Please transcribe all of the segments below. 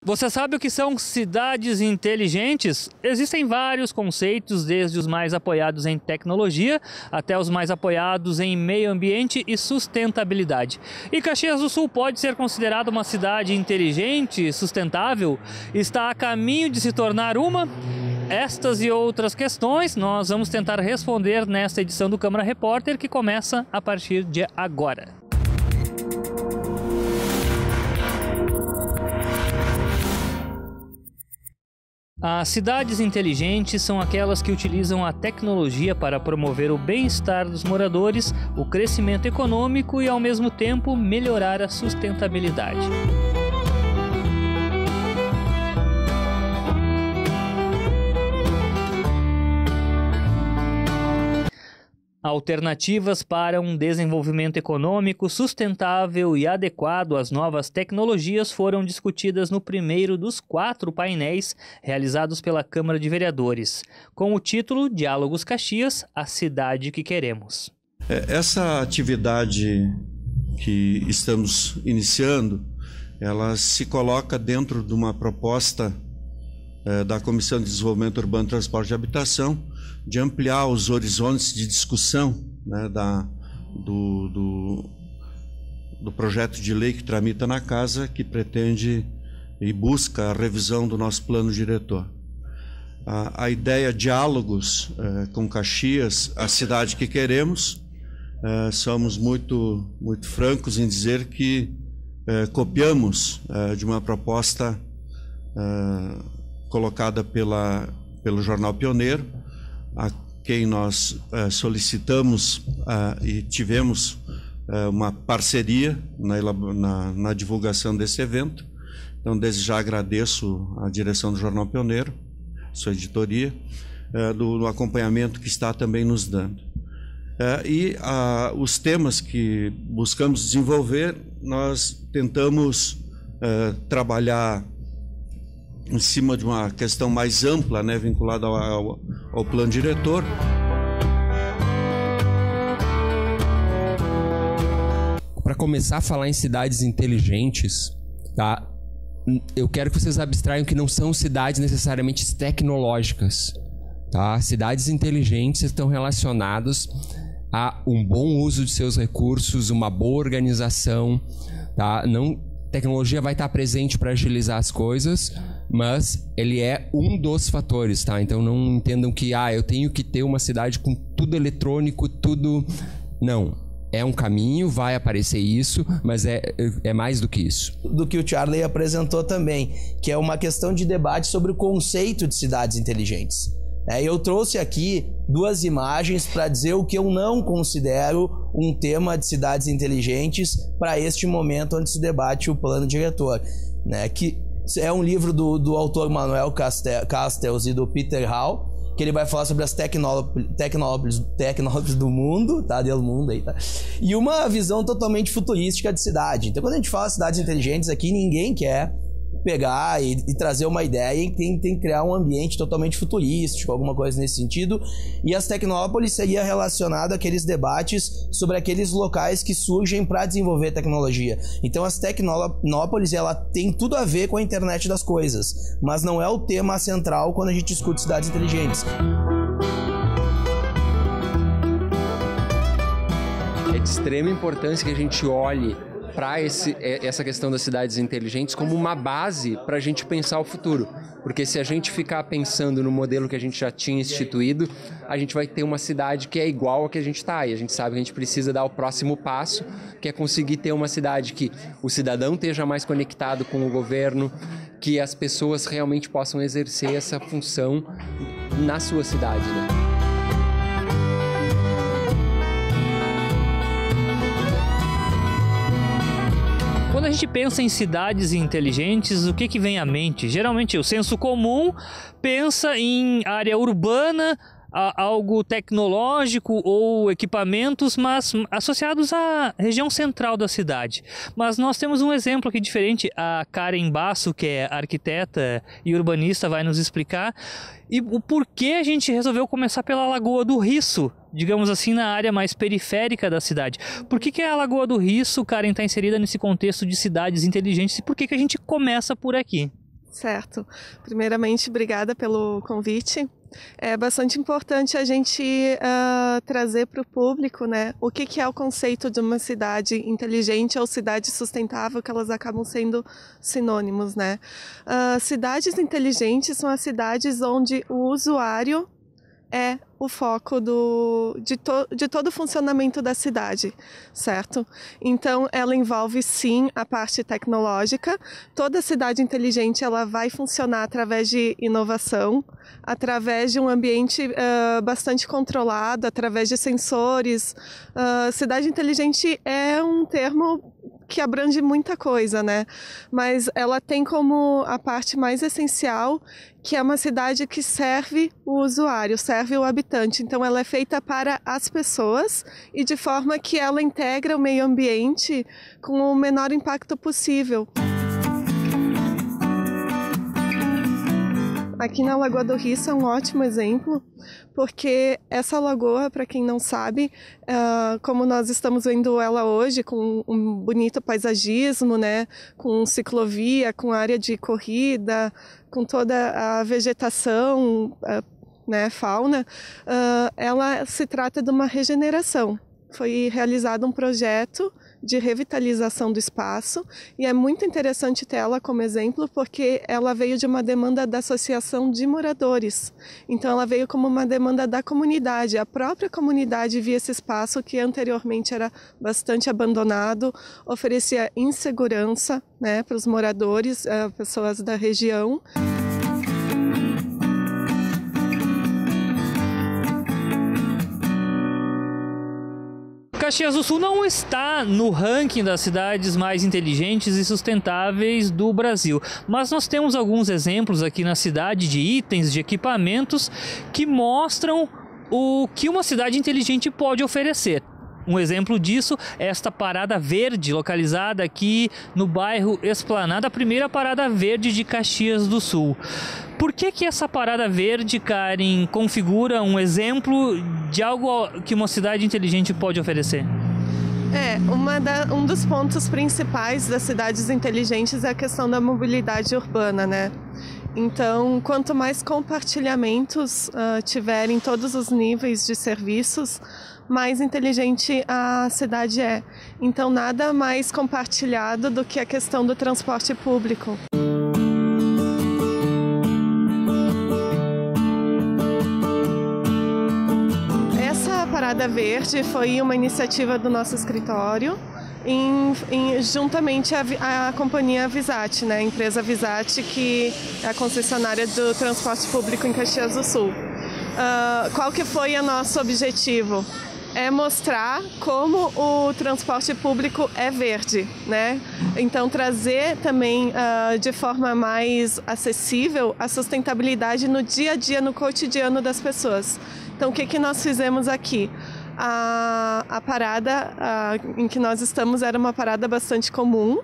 Você sabe o que são cidades inteligentes? Existem vários conceitos, desde os mais apoiados em tecnologia até os mais apoiados em meio ambiente e sustentabilidade. E Caxias do Sul pode ser considerada uma cidade inteligente e sustentável? Está a caminho de se tornar uma? Estas e outras questões nós vamos tentar responder nesta edição do Câmara Repórter, que começa a partir de agora. As cidades inteligentes são aquelas que utilizam a tecnologia para promover o bem-estar dos moradores, o crescimento econômico e, ao mesmo tempo, melhorar a sustentabilidade. Alternativas para um desenvolvimento econômico sustentável e adequado às novas tecnologias foram discutidas no primeiro dos 4 painéis realizados pela Câmara de Vereadores, com o título Diálogos Caxias, a cidade que queremos. Essa atividade que estamos iniciando, ela se coloca dentro de uma proposta da Comissão de Desenvolvimento Urbano, Transporte e Habitação, de ampliar os horizontes de discussão, né, do projeto de lei que tramita na Casa, que pretende e busca a revisão do nosso plano diretor. A ideia diálogos com Caxias, a cidade que queremos, somos muito francos em dizer que copiamos de uma proposta colocada pelo Jornal Pioneiro, a quem nós solicitamos e tivemos uma parceria na divulgação desse evento. Então, desde já agradeço a direção do Jornal Pioneiro, sua editoria, do acompanhamento que está também nos dando. Os temas que buscamos desenvolver, nós tentamos trabalhar em cima de uma questão mais ampla, né, vinculada ao plano diretor. Para começar a falar em cidades inteligentes, tá? Eu quero que vocês abstraiam que não são cidades necessariamente tecnológicas, tá? Cidades inteligentes estão relacionadas a um bom uso de seus recursos, uma boa organização, tá? Tecnologia vai estar presente para agilizar as coisas, mas ele é um dos fatores, tá? Então não entendam que eu tenho que ter uma cidade com tudo eletrônico, tudo... Não. É um caminho, vai aparecer isso, mas é mais do que isso. Do que o Charlie apresentou também, que é uma questão de debate sobre o conceito de cidades inteligentes. Eu trouxe aqui 2 imagens para dizer o que eu não considero um tema de cidades inteligentes para este momento onde se debate o plano diretor, né? Que é um livro do autor Manuel Castells e do Peter Hall, que ele vai falar sobre as tecnópolis do mundo, tá? Del mundo aí, tá? E uma visão totalmente futurística de cidade. Então, quando a gente fala cidades inteligentes aqui, ninguém quer pegar e trazer uma ideia e tem que criar um ambiente totalmente futurístico, alguma coisa nesse sentido. E as tecnópolis seria relacionado àqueles debates sobre aqueles locais que surgem para desenvolver tecnologia. Então as tecnópolis, ela tem tudo a ver com a internet das coisas, mas não é o tema central quando a gente discute cidades inteligentes. É de extrema importância que a gente olhe para essa questão das cidades inteligentes como uma base para a gente pensar o futuro. Porque se a gente ficar pensando no modelo que a gente já tinha instituído, a gente vai ter uma cidade que é igual a que a gente está. E a gente sabe que a gente precisa dar o próximo passo, que é conseguir ter uma cidade que o cidadão esteja mais conectado com o governo, que as pessoas realmente possam exercer essa função na sua cidade, né? Quando a gente pensa em cidades inteligentes, o que vem à mente? Geralmente o senso comum pensa em área urbana, algo tecnológico ou equipamentos, mas associados à região central da cidade. Mas nós temos um exemplo aqui diferente. A Karen Basso, que é arquiteta e urbanista, vai nos explicar e o porquê a gente resolveu começar pela Lagoa do Risso, digamos assim, na área mais periférica da cidade. Por que a Lagoa do Risso, Karen, está inserida nesse contexto de cidades inteligentes e por que a gente começa por aqui? Certo. Primeiramente, obrigada pelo convite. É bastante importante a gente trazer para o público, né, o que é o conceito de uma cidade inteligente ou cidade sustentável, que elas acabam sendo sinônimos, né? Cidades inteligentes são as cidades onde o usuário é o foco de todo o funcionamento da cidade, certo? Então, ela envolve, sim, a parte tecnológica. Toda cidade inteligente ela vai funcionar através de inovação, através de um ambiente bastante controlado, através de sensores. Cidade inteligente é um termo que abrange muita coisa, né? Mas ela tem como a parte mais essencial que é uma cidade que serve o usuário, serve o habitante. Então, ela é feita para as pessoas e de forma que ela integra o meio ambiente com o menor impacto possível. Aqui na Lagoa do Risso é um ótimo exemplo, porque essa lagoa, para quem não sabe, como nós estamos vendo ela hoje, com um bonito paisagismo, né, com ciclovia, com área de corrida, com toda a vegetação, né, fauna, ela se trata de uma regeneração. Foi realizado um projeto de revitalização do espaço e é muito interessante ter ela como exemplo porque ela veio de uma demanda da associação de moradores. Então ela veio como uma demanda da comunidade. A própria comunidade via esse espaço que anteriormente era bastante abandonado, oferecia insegurança, né, para os moradores, pessoas da região. Caxias do Sul não está no ranking das cidades mais inteligentes e sustentáveis do Brasil, mas nós temos alguns exemplos aqui na cidade de itens, de equipamentos que mostram o que uma cidade inteligente pode oferecer. Um exemplo disso é esta parada verde, localizada aqui no bairro Esplanada, a primeira parada verde de Caxias do Sul. Por que essa parada verde, Karen, configura um exemplo de algo que uma cidade inteligente pode oferecer? Um dos pontos principais das cidades inteligentes é a questão da mobilidade urbana, né? Então, quanto mais compartilhamentos tiverem todos os níveis de serviços, mais inteligente a cidade é. Então, nada mais compartilhado do que a questão do transporte público. Essa parada verde foi uma iniciativa do nosso escritório, juntamente a companhia Visat, né? A empresa Visat, que é a concessionária do transporte público em Caxias do Sul. Qual que foi o nosso objetivo? É mostrar como o transporte público é verde, né? Então, trazer também de forma mais acessível a sustentabilidade no dia a dia, no cotidiano das pessoas. Então, o que nós fizemos aqui? A parada em que nós estamos era uma parada bastante comum.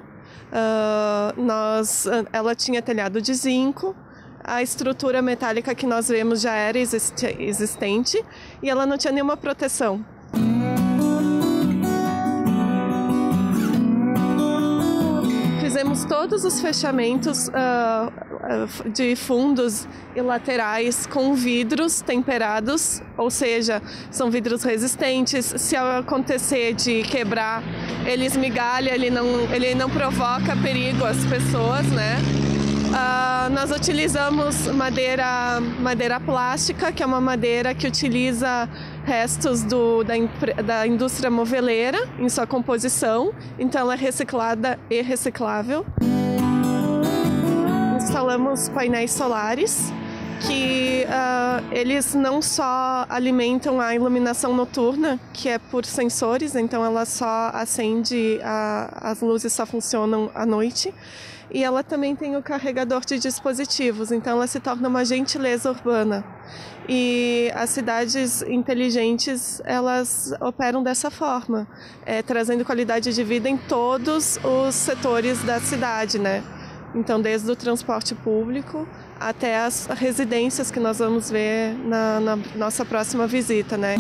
Ela tinha telhado de zinco. A estrutura metálica que nós vemos já era existente e ela não tinha nenhuma proteção. Fizemos todos os fechamentos de fundos e laterais com vidros temperados, ou seja, são vidros resistentes. Se acontecer de quebrar, ele esmigalha, ele não provoca perigo às pessoas, né? Nós utilizamos madeira plástica, que é uma madeira que utiliza restos da indústria moveleira em sua composição, então ela é reciclada e reciclável. Instalamos painéis solares que eles não só alimentam a iluminação noturna, que é por sensores, então ela só acende, as luzes só funcionam à noite. E ela também tem o carregador de dispositivos, então ela se torna uma gentileza urbana. E as cidades inteligentes, elas operam dessa forma, trazendo qualidade de vida em todos os setores da cidade, né? Então, desde o transporte público até as residências que nós vamos ver na nossa próxima visita, né?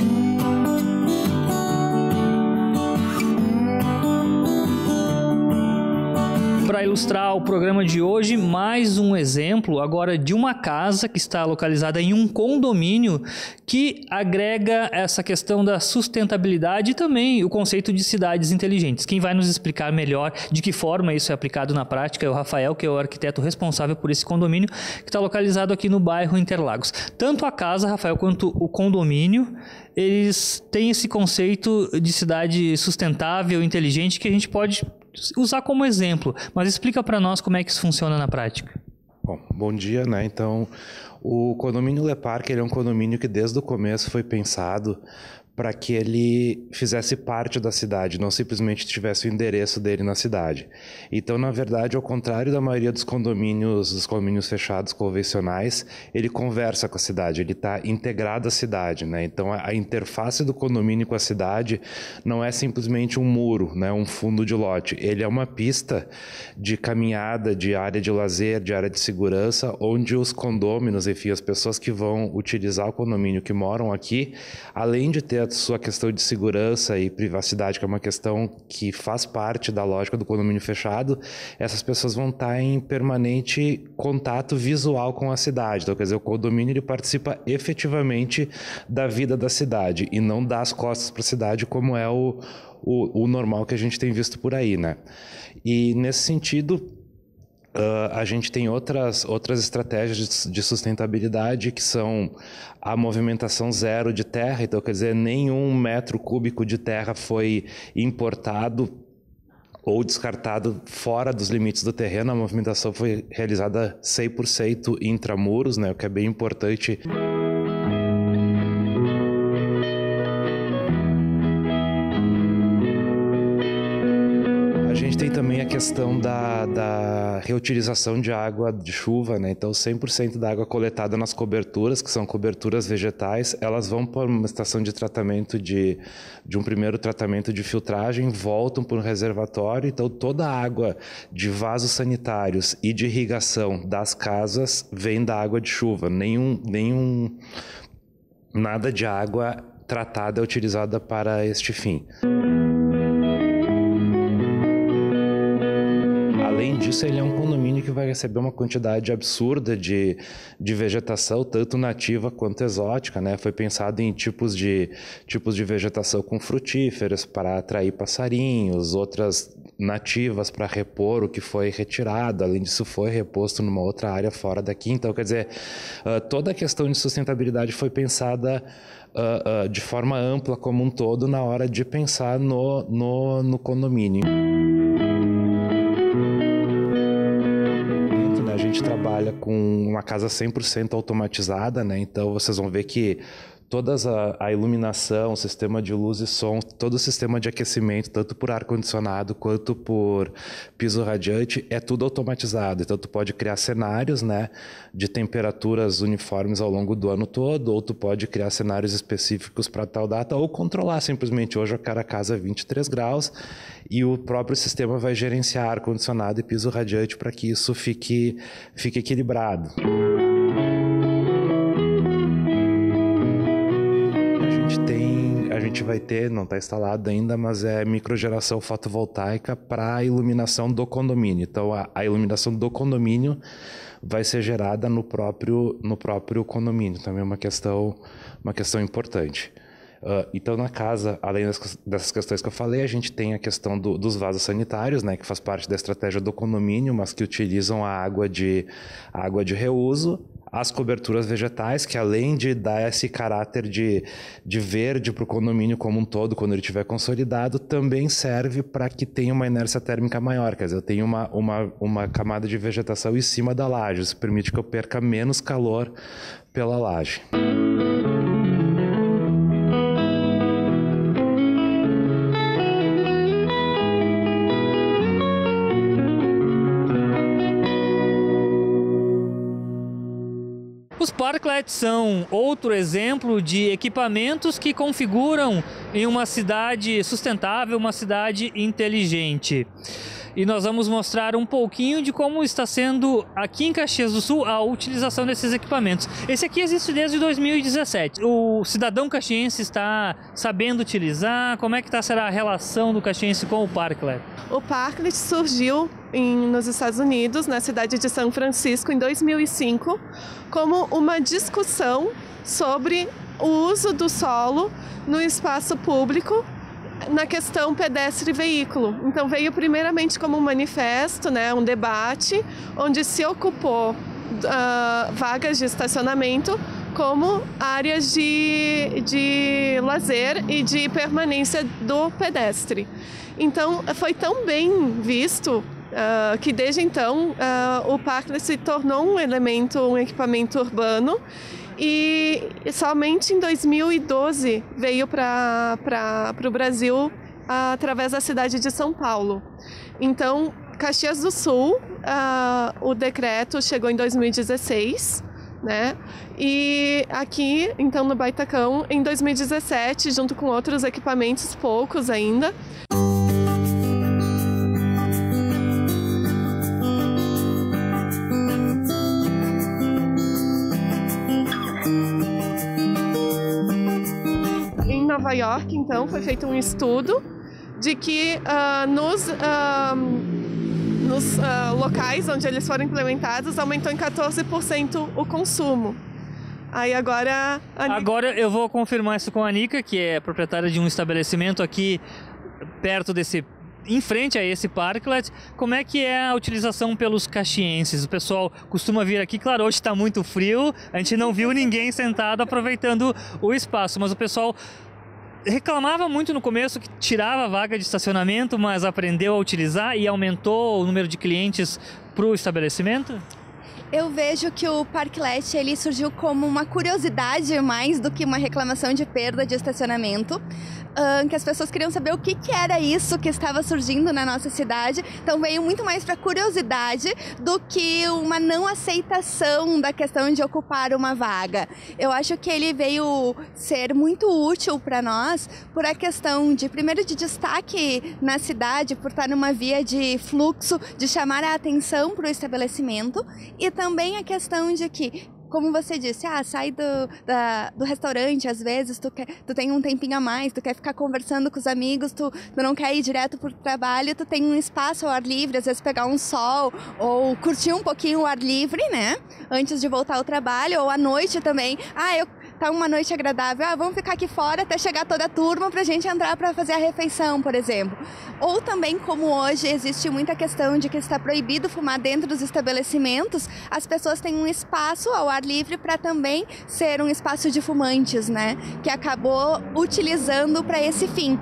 Para ilustrar o programa de hoje, mais um exemplo agora de uma casa que está localizada em um condomínio que agrega essa questão da sustentabilidade e também o conceito de cidades inteligentes. Quem vai nos explicar melhor de que forma isso é aplicado na prática é o Rafael, que é o arquiteto responsável por esse condomínio, que está localizado aqui no bairro Interlagos. Tanto a casa, Rafael, quanto o condomínio, eles têm esse conceito de cidade sustentável, inteligente, que a gente pode usar como exemplo, mas explica para nós como é que isso funciona na prática. Bom dia, né? Então, o condomínio Le Parc, ele é um condomínio que desde o começo foi pensado para que ele fizesse parte da cidade, não simplesmente tivesse o endereço dele na cidade. Então, na verdade, ao contrário da maioria dos condomínios fechados convencionais, ele conversa com a cidade, ele está integrado à cidade, né? Então, a interface do condomínio com a cidade não é simplesmente um muro, né? Um fundo de lote. Ele é uma pista de caminhada, de área de lazer, de área de segurança, onde os condôminos, enfim, as pessoas que vão utilizar o condomínio, que moram aqui, além de ter a sua questão de segurança e privacidade, que é uma questão que faz parte da lógica do condomínio fechado, essas pessoas vão estar em permanente contato visual com a cidade. Então, quer dizer, o condomínio ele participa efetivamente da vida da cidade e não dá as costas para a cidade, como é o normal que a gente tem visto por aí, né? E nesse sentido, a gente tem outras estratégias de sustentabilidade, que são a movimentação zero de terra. Então, quer dizer, nenhum metro cúbico de terra foi importado ou descartado fora dos limites do terreno. A movimentação foi realizada 100% intramuros, né, o que é bem importante. A gente tem também a questão da reutilização de água de chuva, né? Então, 100% da água coletada nas coberturas, que são coberturas vegetais, elas vão para uma estação de tratamento de um primeiro tratamento de filtragem, voltam para um reservatório. Então, toda a água de vasos sanitários e de irrigação das casas vem da água de chuva. Nada de água tratada é utilizada para este fim. Além disso, ele é um condomínio que vai receber uma quantidade absurda de vegetação, tanto nativa quanto exótica, né? Foi pensado em tipos de vegetação com frutíferas para atrair passarinhos, outras nativas para repor o que foi retirado. Além disso, foi reposto numa outra área fora daqui. Então, quer dizer, toda a questão de sustentabilidade foi pensada de forma ampla como um todo na hora de pensar no condomínio. A gente trabalha com uma casa 100% automatizada, né? Então vocês vão ver que toda a iluminação, o sistema de luz e som, todo o sistema de aquecimento, tanto por ar-condicionado quanto por piso radiante, é tudo automatizado. Então tu pode criar cenários, né, de temperaturas uniformes ao longo do ano todo, ou tu pode criar cenários específicos para tal data, ou controlar simplesmente. Hoje eu quero a casa 23 graus e o próprio sistema vai gerenciar ar-condicionado e piso radiante para que isso fique equilibrado. A gente vai ter, não está instalado ainda, mas é microgeração fotovoltaica para a iluminação do condomínio. Então, a iluminação do condomínio vai ser gerada no próprio condomínio. Também é uma questão importante. Então, na casa, além dessas questões que eu falei, a gente tem a questão dos vasos sanitários, né, que faz parte da estratégia do condomínio, mas que utilizam a água de reuso. As coberturas vegetais, que além de dar esse caráter de verde para o condomínio como um todo, quando ele estiver consolidado, também serve para que tenha uma inércia térmica maior. Quer dizer, eu tenho uma camada de vegetação em cima da laje. Isso permite que eu perca menos calor pela laje. Os parklets são outro exemplo de equipamentos que configuram em uma cidade sustentável, uma cidade inteligente. E nós vamos mostrar um pouquinho de como está sendo aqui em Caxias do Sul a utilização desses equipamentos. Esse aqui existe desde 2017. O cidadão caxiense está sabendo utilizar? Como é que será a relação do caxiense com o parklet? O parklet surgiu nos Estados Unidos, na cidade de São Francisco, em 2005, como uma discussão sobre o uso do solo no espaço público na questão pedestre e veículo. Então veio primeiramente como um manifesto, né, um debate, onde se ocupou vagas de estacionamento como áreas de lazer e de permanência do pedestre. Então foi tão bem visto que desde então o parque se tornou um equipamento urbano, e somente em 2012 veio para o Brasil através da cidade de São Paulo. Então, Caxias do Sul, o decreto chegou em 2016, né? E aqui, então, no Baitacão, em 2017, junto com outros equipamentos, poucos ainda. Em Nova York, então, foi feito um estudo de que nos locais onde eles foram implementados, aumentou em 14% o consumo. Aí agora... Agora eu vou confirmar isso com a Anica, que é proprietária de um estabelecimento aqui perto em frente a esse parklet. Como é que é a utilização pelos caxienses? O pessoal costuma vir aqui, claro, hoje está muito frio, a gente não viu ninguém sentado aproveitando o espaço, mas o pessoal reclamava muito no começo que tirava a vaga de estacionamento, mas aprendeu a utilizar e aumentou o número de clientes para o estabelecimento? Eu vejo que o parklet ele surgiu como uma curiosidade mais do que uma reclamação de perda de estacionamento, que as pessoas queriam saber o que era isso que estava surgindo na nossa cidade. Então veio muito mais para curiosidade do que uma não aceitação da questão de ocupar uma vaga. Eu acho que ele veio ser muito útil para nós por a questão de, primeiro, de destaque na cidade, por estar numa via de fluxo, de chamar a atenção para o estabelecimento, e também a questão de que, como você disse, sai do restaurante, às vezes tu tem um tempinho a mais, tu quer ficar conversando com os amigos, tu não quer ir direto pro trabalho, tu tem um espaço ao ar livre, às vezes pegar um sol ou curtir um pouquinho o ar livre, né, antes de voltar ao trabalho, ou à noite também, tá uma noite agradável, vamos ficar aqui fora até chegar toda a turma pra gente entrar para fazer a refeição, por exemplo. Ou também, como hoje existe muita questão de que está proibido fumar dentro dos estabelecimentos, as pessoas têm um espaço ao ar livre para também ser um espaço de fumantes, né? Que acabou utilizando para esse fim.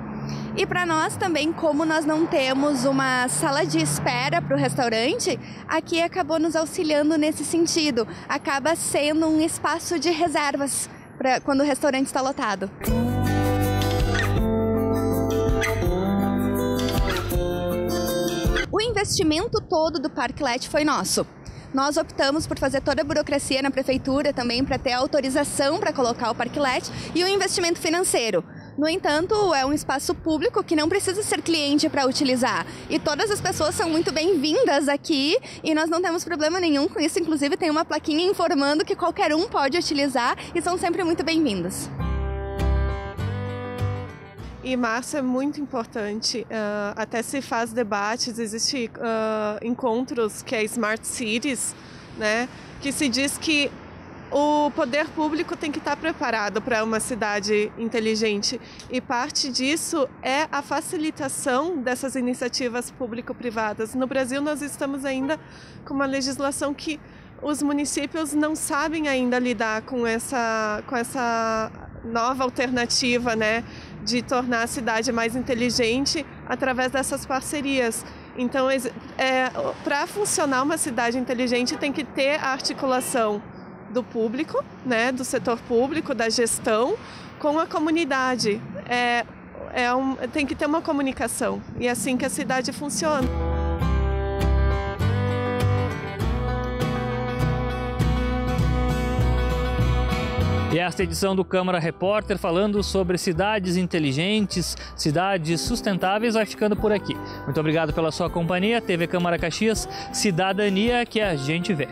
E para nós também, como nós não temos uma sala de espera para o restaurante, aqui acabou nos auxiliando nesse sentido. Acaba sendo um espaço de reservas para quando o restaurante está lotado. O investimento todo do parklet foi nosso. Nós optamos por fazer toda a burocracia na prefeitura também para ter autorização para colocar o parklet e o investimento financeiro. No entanto, é um espaço público que não precisa ser cliente para utilizar. E todas as pessoas são muito bem-vindas aqui e nós não temos problema nenhum com isso. Inclusive, tem uma plaquinha informando que qualquer um pode utilizar e são sempre muito bem-vindos. E março é muito importante, até se faz debates, existem encontros que é Smart Cities, né, que se diz que o poder público tem que estar preparado para uma cidade inteligente, e parte disso é a facilitação dessas iniciativas público-privadas. No Brasil nós estamos ainda com uma legislação que os municípios não sabem ainda lidar com essa nova alternativa, né, de tornar a cidade mais inteligente através dessas parcerias. Então, para funcionar uma cidade inteligente tem que ter a articulação do público, né, do setor público, da gestão, com a comunidade. Tem que ter uma comunicação, e é assim que a cidade funciona. E esta edição do Câmara Repórter, falando sobre cidades inteligentes, cidades sustentáveis, vai ficando por aqui. Muito obrigado pela sua companhia. TV Câmara Caxias, cidadania que a gente vê.